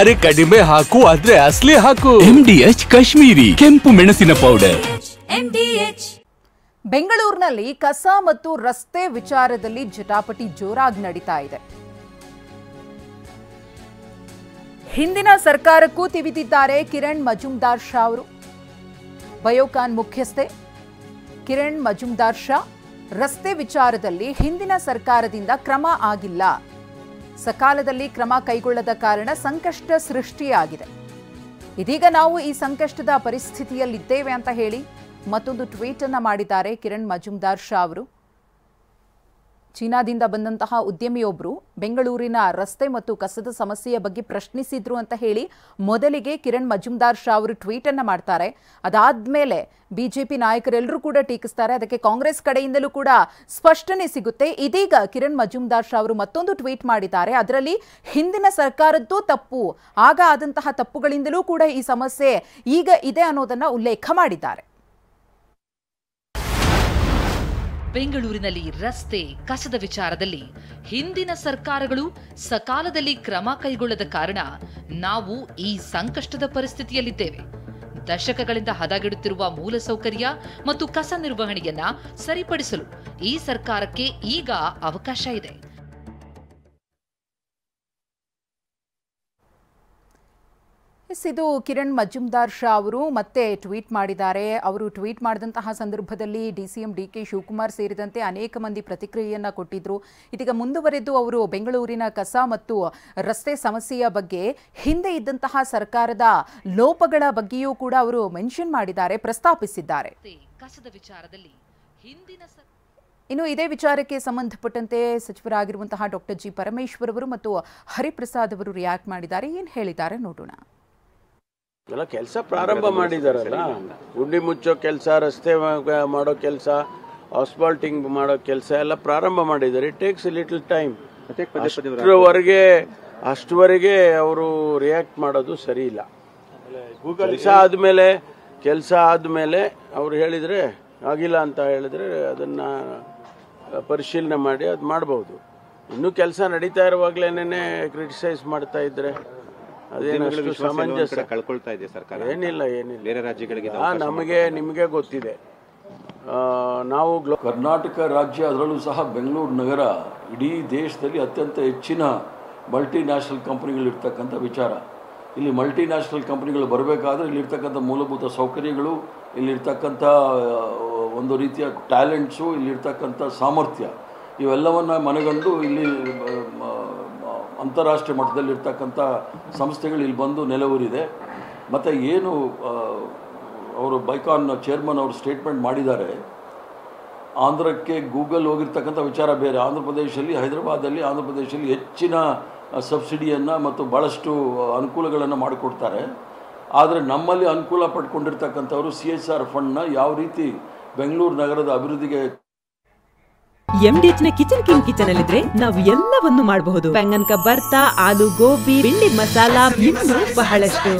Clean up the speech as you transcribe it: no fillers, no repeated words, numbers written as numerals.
ಅರೆ ಕಡಿಮೆ ಹಾಕು ಆದ್ರೆ ಅಸಲಿ ಹಾಕು. MDH ಕಾಶ್ಮೀರಿ ಕೆಂಪು ಮೆಣಸಿನ ಪೌಡರ್. ಬೆಂಗಳೂರಿನಲ್ಲಿ ಕಸ ಮತ್ತು ರಸ್ತೆ ವಿಚಾರದಲ್ಲಿ ಜಟಾಪಟಿ ಜೋರಾಗಿ ನಡೀತಾ ಇದೆ. ಹಿಂದಿನ ಸರ್ಕಾರಕ್ಕೂ ತಿವಿದಿದ್ದಾರೆ ಕಿರಣ್ ಮಜುಮ್ದಾರ್ ಶಾ ಅವರು. ಬಯೋಕಾನ್ ಮುಖ್ಯಸ್ಥೆ ಕಿರಣ್ ಮಜುಮ್ದಾರ್ ಶಾ ರಸ್ತೆ ವಿಚಾರದಲ್ಲಿ ಹಿಂದಿನ ಸರ್ಕಾರದಿಂದ ಕ್ರಮ ಆಗಿಲ್ಲ, ಸಕಾಲದಲ್ಲಿ ಕ್ರಮ ಕೈಗೊಳ್ಳದ ಕಾರಣ ಸಂಕಷ್ಟ ಸೃಷ್ಟಿಯಾಗಿದೆ. ಇದೀಗ ನಾವು ಈ ಸಂಕಷ್ಟದ ಪರಿಸ್ಥಿತಿಯಲ್ಲಿದ್ದೇವೆ ಅಂತ ಹೇಳಿ ಮತ್ತೊಂದು ಟ್ವೀಟ್ ಅನ್ನು ಮಾಡಿದ್ದಾರೆ ಕಿರಣ್ ಮಜುಮ್ದಾರ್ ಶಾ ಅವರು. ಚೀನಾದಿಂದ ಬಂದಂತಹ ಉದ್ಯಮಿಯೊಬ್ಬರು ಬೆಂಗಳೂರಿನ ರಸ್ತೆ ಮತ್ತು ಕಸದ ಸಮಸ್ಯೆಯ ಬಗ್ಗೆ ಪ್ರಶ್ನಿಸಿದ್ರು ಅಂತ ಹೇಳಿ ಮೊದಲಿಗೆ ಕಿರಣ್ ಮಜುಮ್ದಾರ್ ಶಾ ಅವರು ಟ್ವೀಟ್ ಅನ್ನು ಮಾಡ್ತಾರೆ. ಅದಾದ್ಮೇಲೆ ಬಿಜೆಪಿ ನಾಯಕರೆಲ್ಲರೂ ಕೂಡ ಟೀಕಿಸ್ತಾರೆ. ಅದಕ್ಕೆ ಕಾಂಗ್ರೆಸ್ ಕಡೆಯಿಂದಲೂ ಕೂಡ ಸ್ಪಷ್ಟನೆ ಸಿಗುತ್ತೆ. ಇದೀಗ ಕಿರಣ್ ಮಜುಮ್ದಾರ್ ಶಾ ಅವರು ಮತ್ತೊಂದು ಟ್ವೀಟ್ ಮಾಡಿದ್ದಾರೆ. ಅದರಲ್ಲಿ ಹಿಂದಿನ ಸರ್ಕಾರದ್ದು ತಪ್ಪು, ಆಗ ಆದಂತಹ ತಪ್ಪುಗಳಿಂದಲೂ ಕೂಡ ಈ ಸಮಸ್ಯೆ ಈಗ ಇದೆ ಅನ್ನೋದನ್ನ ಉಲ್ಲೇಖ ಮಾಡಿದ್ದಾರೆ. ಬೆಂಗಳೂರಿನಲ್ಲಿ ರಸ್ತೆ ಕಸದ ವಿಚಾರದಲ್ಲಿ ಹಿಂದಿನ ಸರ್ಕಾರಗಳು ಸಕಾಲದಲ್ಲಿ ಕ್ರಮ ಕೈಗೊಳ್ಳದ ಕಾರಣ ನಾವು ಈ ಸಂಕಷ್ಟದ ಪರಿಸ್ಥಿತಿಯಲ್ಲಿದ್ದೇವೆ. ದಶಕಗಳಿಂದ ಹದಗೆಡುತ್ತಿರುವ ಮೂಲಸೌಕರ್ಯ ಮತ್ತು ಕಸ ನಿರ್ವಹಣೆಯನ್ನ ಸರಿಪಡಿಸಲು ಈ ಸರ್ಕಾರಕ್ಕೆ ಈಗ ಅವಕಾಶ ಇದೆ. ಇದು ಕಿರಣ್ ಮಜುಮ್ದಾರ್ ಶಾ ಅವರು ಮತ್ತೆ ಟ್ವೀಟ್ ಮಾಡಿದ್ದಾರೆ. ಅವರು ಟ್ವೀಟ್ ಮಾಡಿದಂತಹ ಸಂದರ್ಭದಲ್ಲಿ ಡಿಸಿಎಂ ಡಿಕೆ ಶಿವಕುಮಾರ್ ಸೇರಿದಂತೆ ಅನೇಕ ಮಂದಿ ಪ್ರತಿಕ್ರಿಯೆಯನ್ನ ಕೊಟ್ಟಿದ್ರು. ಇದೀಗ ಮುಂದುವರೆದು ಅವರು ಬೆಂಗಳೂರಿನ ಕಸ ಮತ್ತು ರಸ್ತೆ ಸಮಸ್ಯೆಯ ಬಗ್ಗೆ ಹಿಂದೆ ಇದ್ದಂತಹ ಸರ್ಕಾರದ ಲೋಪಗಳ ಬಗ್ಗೆಯೂ ಕೂಡ ಅವರು ಮೆನ್ಷನ್ ಮಾಡಿದ್ದಾರೆ, ಪ್ರಸ್ತಾಪಿಸಿದ್ದಾರೆ. ಕಸದ ವಿಚಾರದಲ್ಲಿ ಹಿಂದಿನ ಇನ್ನು ಇದೇ ವಿಚಾರಕ್ಕೆ ಸಂಬಂಧಪಟ್ಟಂತೆ ಸಚಿವರಾಗಿರುವಂತಹ ಡಾಕ್ಟರ್ ಜಿ ಪರಮೇಶ್ವರ್ ಅವರು ಮತ್ತು ಹರಿಪ್ರಸಾದ್ ಅವರು ರಿಯಾಕ್ಟ್ ಮಾಡಿದ್ದಾರೆ. ಏನು ಹೇಳಿದ್ದಾರೆ ನೋಡೋಣ. ಎಲ್ಲ ಕೆಲಸ ಪ್ರಾರಂಭ ಮಾಡಿದಾರಲ್ಲ, ಗುಂಡಿ ಮುಚ್ಚೋ ಕೆಲಸ, ರಸ್ತೆ ಮಾಡೋ ಕೆಲಸ, ಆಸ್ಫಾಲ್ಟಿಂಗ್ ಮಾಡೋ ಕೆಲಸ ಎಲ್ಲ ಪ್ರಾರಂಭ ಮಾಡಿದ್ದಾರೆ. It takes a little time. ಅಷ್ಟುವರೆಗೆ ಅವರು ರಿಯಾಕ್ಟ್ ಮಾಡೋದು ಸರಿ ಇಲ್ಲ. ಕೆಲಸ ಆದ್ಮೇಲೆ ಅವ್ರು ಹೇಳಿದ್ರೆ ಆಗಿಲ್ಲ ಅಂತ ಹೇಳಿದ್ರೆ ಅದನ್ನ ಪರಿಶೀಲನೆ ಮಾಡಿ ಅದು ಮಾಡಬಹುದು. ಇನ್ನೂ ಕೆಲಸ ನಡೀತಾ ಇರುವಾಗ್ಲೇನೆ ಕ್ರಿಟಿಸೈಸ್ ಮಾಡ್ತಾ ಇದ್ರೆ ಅದೇನಷ್ಟು ಸಮಂಜಸ ಕಳ್ಕೊಳ್ತಾ ಇದೆ ಸರ್ಕಾರ. ಏನಿಲ್ಲ ಬೇರೆ ರಾಜ್ಯಗಳಿಗೆ ನಿಮಗೆ ಗೊತ್ತಿದೆ. ನಾವು ಕರ್ನಾಟಕ ರಾಜ್ಯ, ಅದರಲ್ಲೂ ಸಹ ಬೆಂಗಳೂರು ನಗರ ಇಡೀ ದೇಶದಲ್ಲಿ ಅತ್ಯಂತ ಹೆಚ್ಚಿನ ಮಲ್ಟಿನ್ಯಾಷನಲ್ ಕಂಪನಿಗಳಿರ್ತಕ್ಕಂಥ ವಿಚಾರ. ಇಲ್ಲಿ ಮಲ್ಟಿನ್ಯಾಷನಲ್ ಕಂಪನಿಗಳು ಬರಬೇಕಾದ್ರೆ ಇಲ್ಲಿರ್ತಕ್ಕಂಥ ಮೂಲಭೂತ ಸೌಕರ್ಯಗಳು, ಇಲ್ಲಿರ್ತಕ್ಕಂಥ ಒಂದು ರೀತಿಯ ಟ್ಯಾಲೆಂಟ್ಸು, ಇಲ್ಲಿರ್ತಕ್ಕಂಥ ಸಾಮರ್ಥ್ಯ ಇವೆಲ್ಲವನ್ನು ಮನಗಂಡು ಇಲ್ಲಿ ಅಂತಾರಾಷ್ಟ್ರೀಯ ಮಟ್ಟದಲ್ಲಿರ್ತಕ್ಕಂಥ ಸಂಸ್ಥೆಗಳು ಇಲ್ಲಿ ಬಂದು ನೆಲೆಯೂರಿದೆ. ಮತ್ತು ಏನು ಅವರು ಬೈಕಾನ್ ಚೇರ್ಮನ್ ಅವರು ಸ್ಟೇಟ್ಮೆಂಟ್ ಮಾಡಿದ್ದಾರೆ, ಆಂಧ್ರಕ್ಕೆ ಗೂಗಲ್ ಹೋಗಿರ್ತಕ್ಕಂಥ ವಿಚಾರ ಬೇರೆ. ಆಂಧ್ರ ಪ್ರದೇಶದಲ್ಲಿ, ಹೈದರಾಬಾದಲ್ಲಿ ಆಂಧ್ರ ಪ್ರದೇಶದಲ್ಲಿ ಹೆಚ್ಚಿನ ಸಬ್ಸಿಡಿಯನ್ನು ಮತ್ತು ಭಾಳಷ್ಟು ಅನುಕೂಲಗಳನ್ನು ಮಾಡಿಕೊಡ್ತಾರೆ. ಆದರೆ ನಮ್ಮಲ್ಲಿ ಅನುಕೂಲ ಪಡ್ಕೊಂಡಿರ್ತಕ್ಕಂಥವರು CSR ಫಂಡ್ನ ಯಾವ ರೀತಿ ಬೆಂಗಳೂರು ನಗರದ ಅಭಿವೃದ್ಧಿಗೆ MDH ನ ಕಿಚನ್ ಅಲ್ಲಿದ್ರೆ ನಾವು ಎಲ್ಲವನ್ನು ಮಾಡಬಹುದು. ಬೆಂಗನ್ ಕ ಬರ್ತಾ, ಆಲೂ ಗೋಬಿ, ಭಿಂಡಿ ಮಸಾಲಾ, ಇನ್ನೂ ಬಹಳಷ್ಟು.